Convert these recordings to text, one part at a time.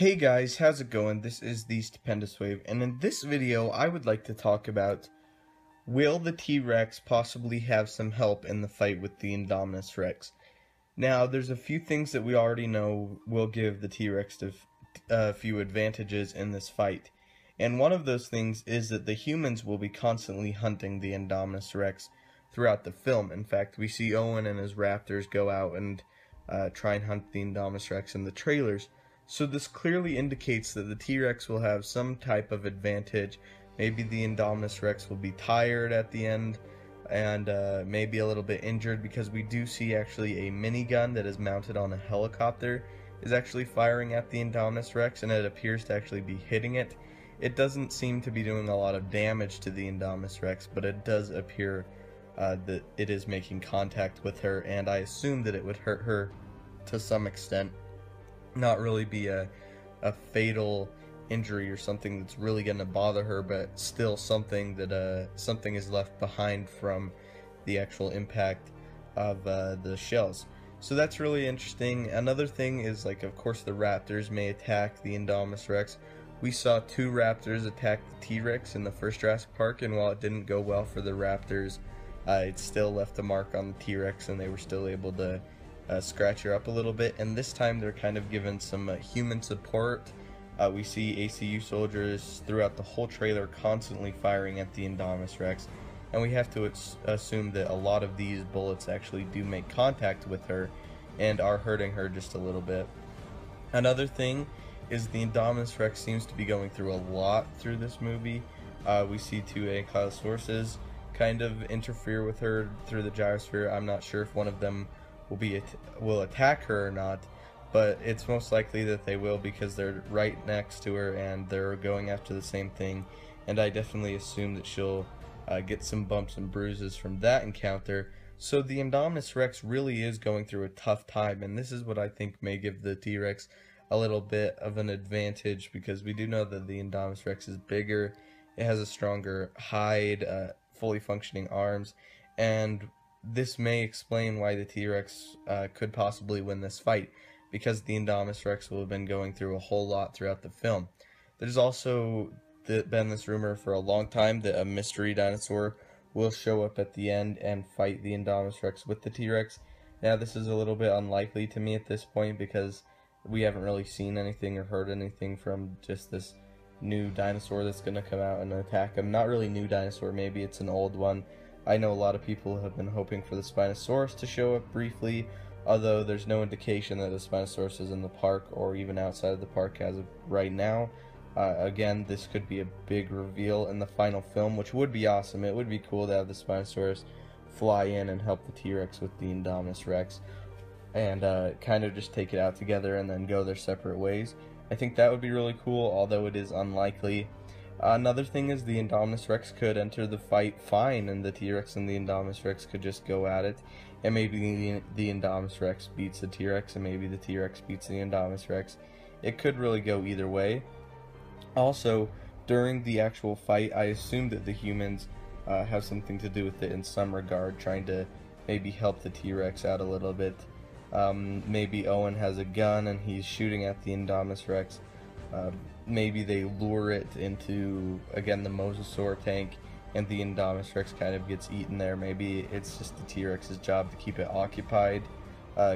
Hey guys, how's it going? This is the Stupendous Wave, and in this video I would like to talk about, will the T-Rex possibly have some help in the fight with the Indominus Rex? Now, there's a few things that we already know will give the T-Rex a few advantages in this fight, and one of those things is that the humans will be constantly hunting the Indominus Rex throughout the film. In fact, we see Owen and his Raptors go out and try and hunt the Indominus Rex in the trailers. So this clearly indicates that the T-Rex will have some type of advantage. Maybe the Indominus Rex will be tired at the end and maybe a little bit injured, because we do see actually a minigun that is mounted on a helicopter is actually firing at the Indominus Rex, and it appears to actually be hitting it. It doesn't seem to be doing a lot of damage to the Indominus Rex, but it does appear that it is making contact with her, and I assume that it would hurt her to some extent. Not really be a fatal injury or something that's really going to bother her, but still something that something is left behind from the actual impact of the shells. So that's really interesting. Another thing is, like, of course the Raptors may attack the Indominus Rex. We saw two Raptors attack the T-Rex in the first Jurassic Park, and while it didn't go well for the Raptors, it still left a mark on the T-Rex, and they were still able to scratch her up a little bit. And this time they're kind of given some human support. We see ACU soldiers throughout the whole trailer constantly firing at the Indominus Rex, and we have to assume that a lot of these bullets actually do make contact with her and are hurting her just a little bit. Another thing is the Indominus Rex seems to be going through a lot through this movie. We see two Ankylosauruses kind of interfere with her through the gyrosphere. I'm not sure if one of them will attack her or not, but it's most likely that they will, because they're right next to her and they're going after the same thing, and I definitely assume that she'll get some bumps and bruises from that encounter. So the Indominus Rex really is going through a tough time, and this is what I think may give the T-Rex a little bit of an advantage, because we do know that the Indominus Rex is bigger, it has a stronger hide, fully functioning arms, and this may explain why the T-Rex could possibly win this fight, because the Indominus Rex will have been going through a whole lot throughout the film. There's also been this rumor for a long time that a mystery dinosaur will show up at the end and fight the Indominus Rex with the T-Rex. Now, this is a little bit unlikely to me at this point, because we haven't really seen anything or heard anything from just this new dinosaur that's going to come out and attack him. Not really new dinosaur, maybe it's an old one. I know a lot of people have been hoping for the Spinosaurus to show up briefly, although there's no indication that the Spinosaurus is in the park or even outside of the park as of right now. Again, this could be a big reveal in the final film, which would be awesome. It would be cool to have the Spinosaurus fly in and help the T-Rex with the Indominus Rex, and kind of just take it out together and then go their separate ways. I think that would be really cool, although it is unlikely. Another thing is the Indominus Rex could enter the fight fine, and the T-Rex and the Indominus Rex could just go at it, and maybe the Indominus Rex beats the T-Rex, and maybe the T-Rex beats the Indominus Rex. It could really go either way. Also, during the actual fight, I assume that the humans have something to do with it in some regard, trying to maybe help the T-Rex out a little bit. Maybe Owen has a gun and he's shooting at the Indominus Rex. Maybe they lure it into, again, the Mosasaur tank, and the Indominus Rex kind of gets eaten there. Maybe it's just the T-Rex's job to keep it occupied,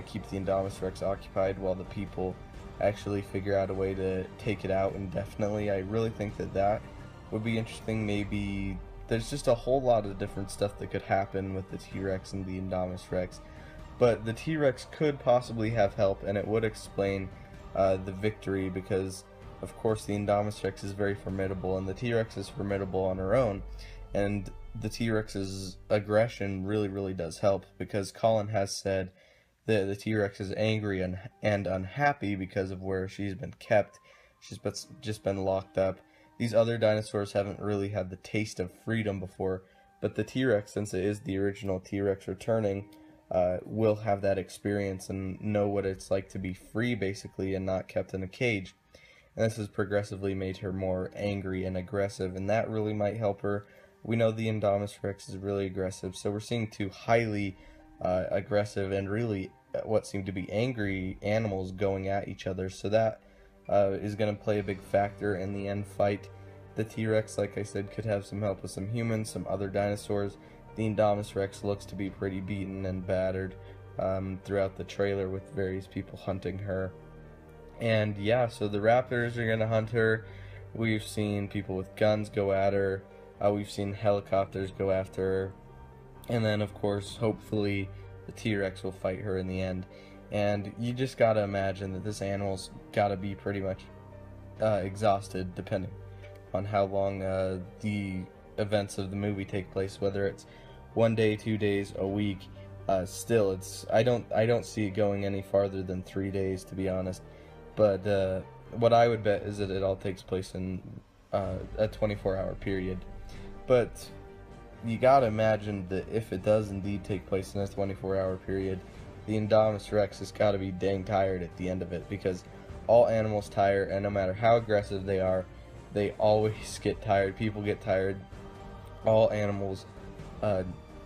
keep the Indominus Rex occupied while the people actually figure out a way to take it out indefinitely. I really think that that would be interesting. Maybe there's just a whole lot of different stuff that could happen with the T-Rex and the Indominus Rex, but the T-Rex could possibly have help, and it would explain the victory, because of course the Indominus Rex is very formidable and the T-Rex is formidable on her own, and the T-Rex's aggression really does help, because Colin has said that the T-Rex is angry and unhappy because of where she's been kept. She's just been locked up. These other dinosaurs haven't really had the taste of freedom before, but the T-Rex, since it is the original T-Rex returning, will have that experience and know what it's like to be free, basically, and not kept in a cage. And this has progressively made her more angry and aggressive, and that really might help her. We know the Indominus Rex is really aggressive, so we're seeing two highly aggressive and really what seem to be angry animals going at each other, so that is going to play a big factor in the end fight. The T-Rex, like I said, could have some help with some humans, some other dinosaurs. The Indominus Rex looks to be pretty beaten and battered throughout the trailer, with various people hunting her. And yeah, so the Raptors are going to hunt her. We've seen people with guns go at her. We've seen helicopters go after her. And then, of course, hopefully the T-Rex will fight her in the end. And you just gotta imagine that this animal's gotta be pretty much exhausted, depending on how long the events of the movie take place. Whether it's 1 day, 2 days, a week, still, I don't see it going any farther than 3 days, to be honest. But what I would bet is that it all takes place in a 24-hour period. But you gotta imagine that if it does indeed take place in a 24-hour period, the Indominus Rex has gotta be dang tired at the end of it, because all animals tire, and no matter how aggressive they are, they always get tired. People get tired. All animals,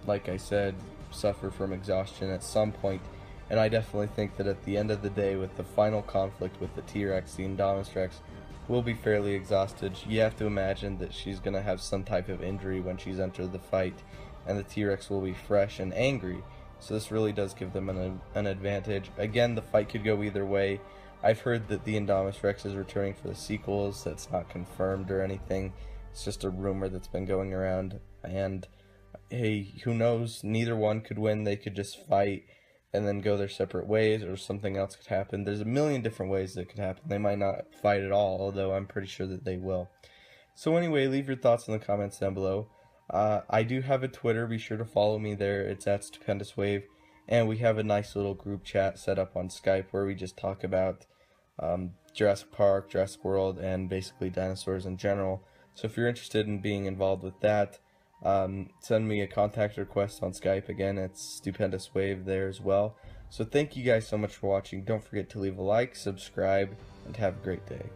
like I said, suffer from exhaustion at some point, and I definitely think that at the end of the day, with the final conflict with the T-Rex, the Indominus Rex will be fairly exhausted. You have to imagine that she's going to have some type of injury when she's entered the fight, and the T-Rex will be fresh and angry, so this really does give them an advantage. Again, the fight could go either way. I've heard that the Indominus Rex is returning for the sequels. That's not confirmed or anything. It's just a rumor that's been going around, and hey, who knows? Neither one could win. They could just fight and then go their separate ways, or something else could happen. There's a million different ways that could happen. They might not fight at all, although I'm pretty sure that they will. So anyway, leave your thoughts in the comments down below. I do have a Twitter. Be sure to follow me there. It's at StupendousWave. And we have a nice little group chat set up on Skype where we just talk about Jurassic Park, Jurassic World, and basically dinosaurs in general. So if you're interested in being involved with that, send me a contact request on Skype. Again, it's StupendousWave there as well. So thank you guys so much for watching. Don't forget to leave a like, subscribe, and have a great day.